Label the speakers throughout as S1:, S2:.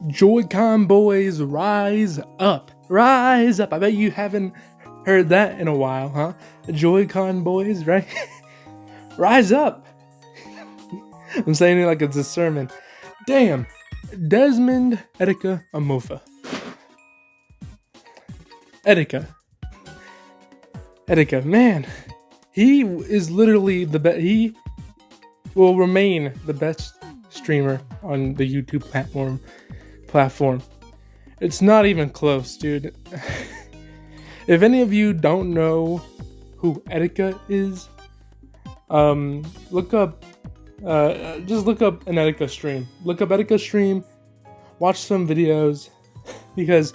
S1: Joy-Con boys, rise up. Rise up. I bet you haven't heard that in a while, huh? Joy-Con boys, right? Rise up. I'm saying it like it's a sermon. Damn. Desmond Etika Amofa. Etika, man. He is literally the best. He will remain the best streamer on the YouTube platform. It's not even close, dude. If any of you don't know who Etika is, just look up an Etika stream. Look up Etika stream, watch some videos, because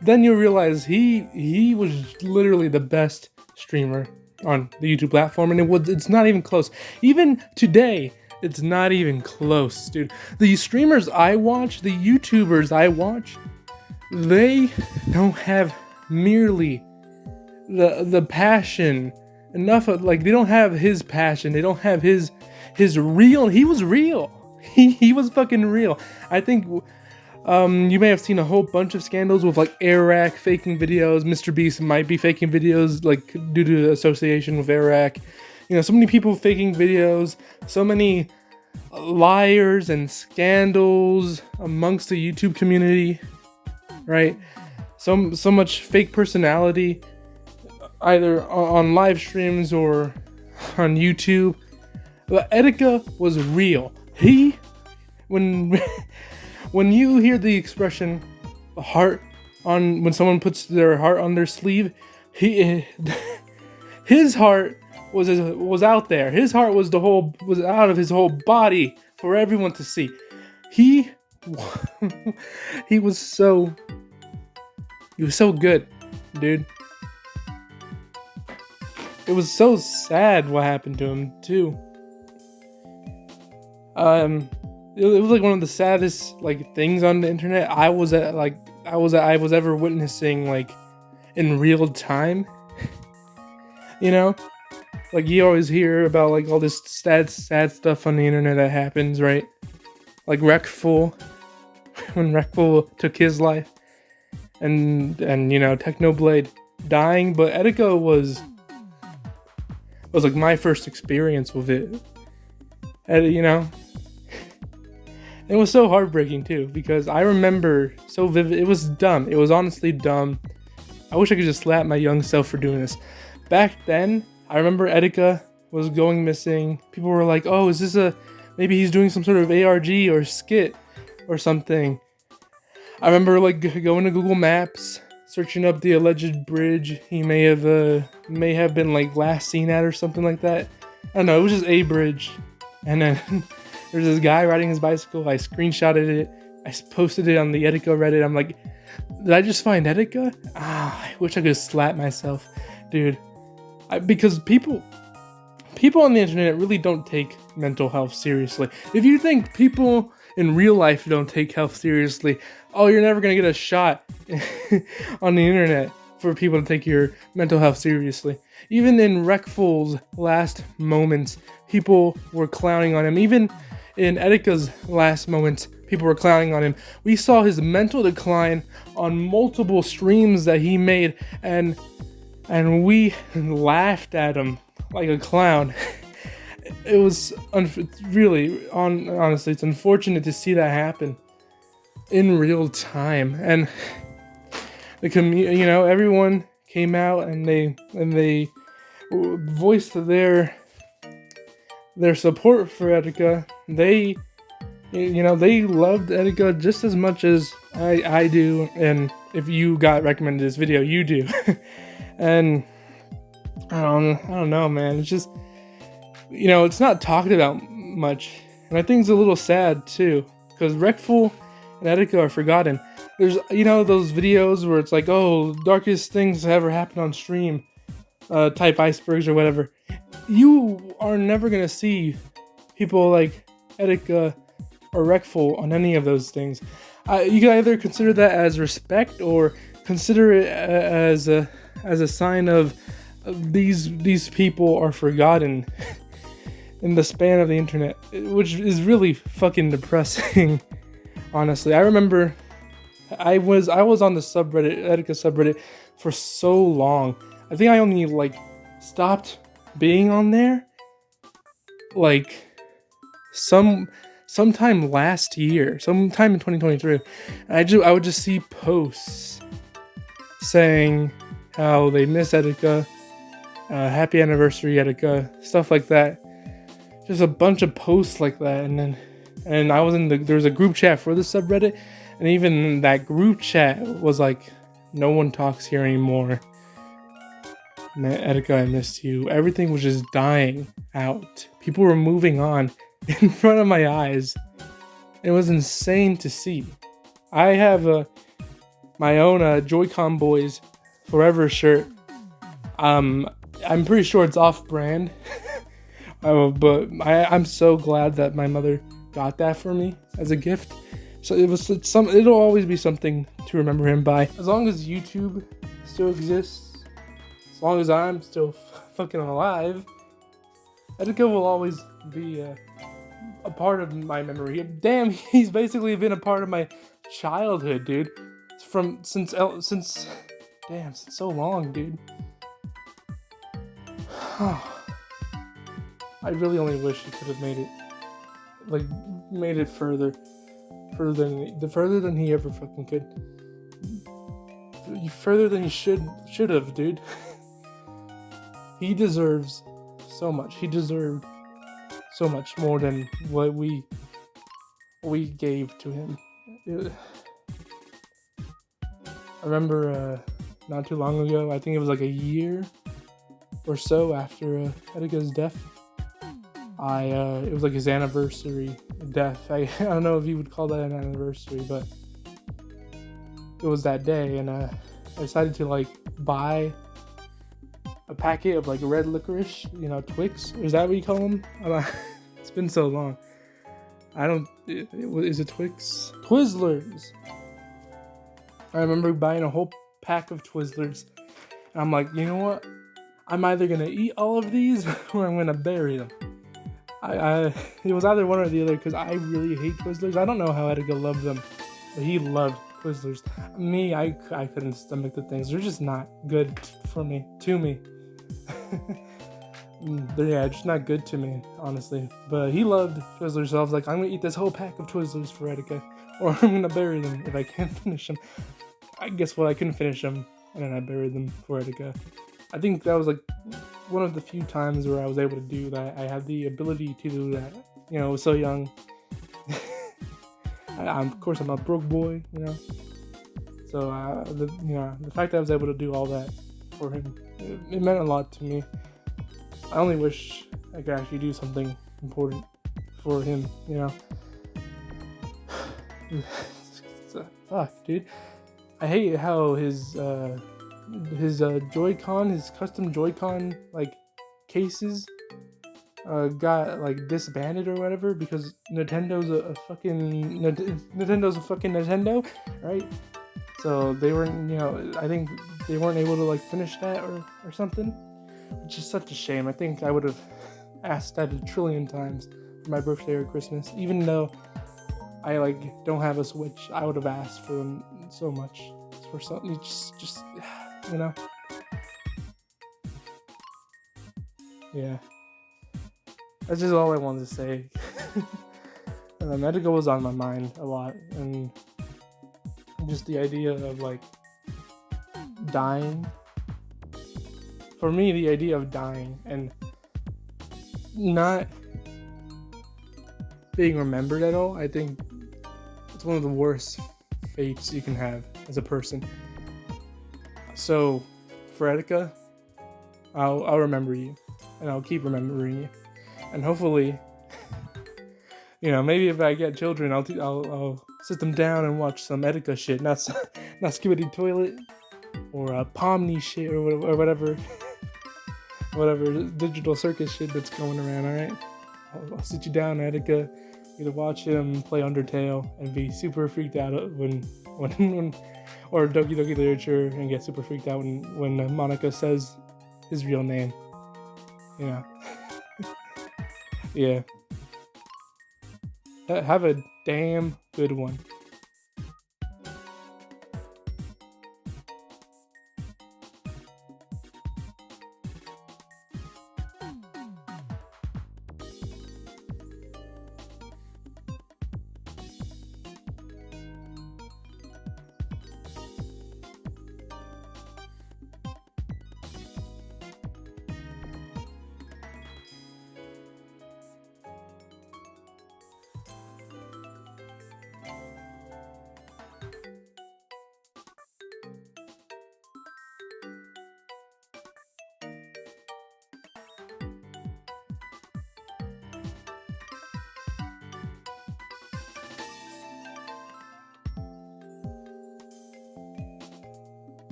S1: then you'll realize he was literally the best streamer on the YouTube platform, and it's not even close. Even today, it's not even close, dude. The streamers I watch, the YouTubers I watch, they don't have merely the passion enough of, like, they don't have his passion. They don't have his real. He was real. He was fucking real. I think you may have seen a whole bunch of scandals with like Airrack faking videos. Mr. Beast might be faking videos like due to association with Airrack. You know, so many people faking videos, so many liars and scandals amongst the YouTube community, right? So much fake personality, either on live streams or on YouTube. But Etika was real. When you hear the expression "heart on," when someone puts their heart on their sleeve, his heart was out there. His heart was out of his whole body for everyone to see. He was so good, dude. It was so sad what happened to him too. It was like one of the saddest like things on the internet I was ever witnessing, like in real time. You know, like you always hear about like all this sad stuff on the internet that happens, right? Like Wreckful, when Wreckful took his life, and you know, Technoblade dying. But Etika was like my first experience with it, and you know. It was so heartbreaking too, because I remember so vivid. It was dumb. It was honestly dumb. I wish I could just slap my young self for doing this. Back then, I remember Etika was going missing. People were like, "Oh, is this maybe he's doing some sort of ARG or skit or something?" I remember like going to Google Maps, searching up the alleged bridge he may have been like last seen at or something like that. I don't know. It was just a bridge, and then. There's this guy riding his bicycle. I screenshotted it. I posted it on the Etika Reddit. I'm like, did I just find Etika? I wish I could slap myself, dude. Because people on the internet really don't take mental health seriously. If you think people in real life don't take health seriously, oh, you're never gonna get a shot on the internet for people to take your mental health seriously. Even in Wreckful's last moments, people were clowning on him. Even in Etika's last moments, people were clowning on him. We saw his mental decline on multiple streams that he made, and we laughed at him like a clown. It was honestly, it's unfortunate to see that happen in real time. And the community, you know, everyone came out and they voiced their support for Etika. They loved Etika just as much as I do, and if you got recommended this video, you do. And I don't know, man. It's just, you know, it's not talked about much, and I think it's a little sad too, because Wreckful and Etika are forgotten. There's, you know, those videos where it's like, oh, darkest things ever happened on stream, type icebergs or whatever. You are never gonna see people like Etika or Wreckful on any of those things. You can either consider that as respect or consider it as a sign of these people are forgotten in the span of the internet, which is really fucking depressing, Honestly, I remember I was on the subreddit, Etika subreddit, for so long. I think I only like stopped being on there like some sometime last year, sometime in 2023. I would just see posts saying how they miss Etika, happy anniversary Etika, stuff like that. Just a bunch of posts like that, and I was there was a group chat for the subreddit, and even that group chat was like, no one talks here anymore. Man, Etika, I missed you. Everything was just dying out. People were moving on in front of my eyes. It was insane to see. I have my own Joy-Con Boys Forever shirt. I'm pretty sure it's off-brand, but I'm so glad that my mother got that for me as a gift. So it'll always be something to remember him by. As long as YouTube still exists, as long as I'm still fucking alive, Etika will always be a part of my memory. Damn, he's basically been a part of my childhood, dude. Since so long, dude. I really only wish he could have made it further than he ever fucking could. Further than he should have, dude. He deserves so much. He deserved so much more than what we gave to him. I remember not too long ago, I think it was like a year or so after Etika's death. It was like his anniversary death. I don't know if you would call that an anniversary, but it was that day, and I decided to like buy a packet of like red licorice, Twix. Is that what you call them? It's been so long. Is it Twix? Twizzlers. I remember buying a whole pack of Twizzlers, and I'm like, you know what? I'm either gonna eat all of these or I'm gonna bury them. It was either one or the other because I really hate Twizzlers. I don't know how Etika loved them, but he loved Twizzlers. Me, I couldn't stomach the things. They're just not good to me. They're just not good to me, honestly. But he loved Twizzlers, so I was like, I'm gonna eat this whole pack of Twizzlers for Etika, or I'm gonna bury them if I can't finish them. I guess what, I couldn't finish them, and then I buried them for Etika. I think that was like one of the few times where I was able to do that. I had the ability to do that. I was so young. Of course, I'm a broke boy, So the fact that I was able to do all that for him, it meant a lot to me. I only wish I could actually do something important for him, Fuck, dude. I hate how his Joy-Con, his custom Joy-Con cases got disbanded or whatever because Nintendo's a fucking Nintendo, right? So they weren't, I think they weren't able to finish that or something, which is such a shame. I think I would have asked that 1,000,000,000 times for my birthday or Christmas, even though I don't have a Switch. I would have asked for them so much for something. Just yeah. That's just all I wanted to say. Etika was on my mind a lot, and just the idea of dying. For me, the idea of dying and not being remembered at all, I think it's one of the worst fates you can have as a person. So, for Etika, I'll remember you, and I'll keep remembering you, and hopefully, maybe if I get children, I'll sit them down and watch some Etika shit, not Skibidi Toilet or Pomni shit or whatever digital circus shit that's going around. All right, I'll sit you down, Etika. Either watch him play Undertale and be super freaked out when or Doki Doki Literature and get super freaked out when Monica says his real name. Yeah. Have a damn good one.